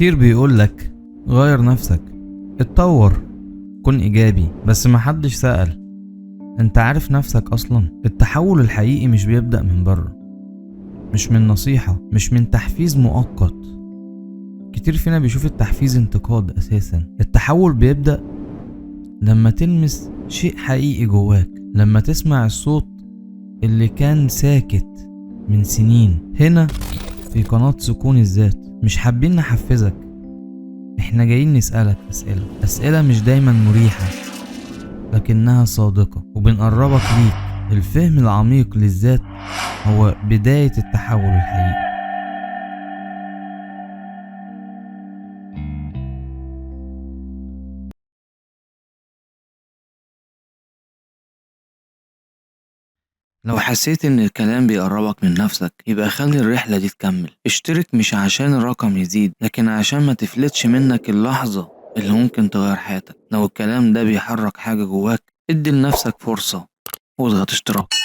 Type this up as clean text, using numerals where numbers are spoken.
كتير بيقولك غير نفسك، اتطور، كن ايجابي، بس محدش سأل انت عارف نفسك اصلا؟ التحول الحقيقي مش بيبدأ من بره، مش من نصيحة، مش من تحفيز مؤقت. كتير فينا بيشوف التحفيز انتقاد اساسا. التحول بيبدأ لما تلمس شيء حقيقي جواك، لما تسمع الصوت اللي كان ساكت من سنين. هنا في قناة سكون الذات مش حابين نحفزك، احنا جايين نسألك أسئلة مش دايما مريحة لكنها صادقة، وبنقربك ليك. الفهم العميق للذات هو بداية التحول الحقيقي. لو حسيت ان الكلام بيقربك من نفسك يبقى خلي الرحلة دي تكمل. اشترك مش عشان الرقم يزيد لكن عشان ما تفلتش منك اللحظة اللي ممكن تغير حياتك. لو الكلام ده بيحرك حاجة جواك ادي لنفسك فرصة واضغط اشتراك.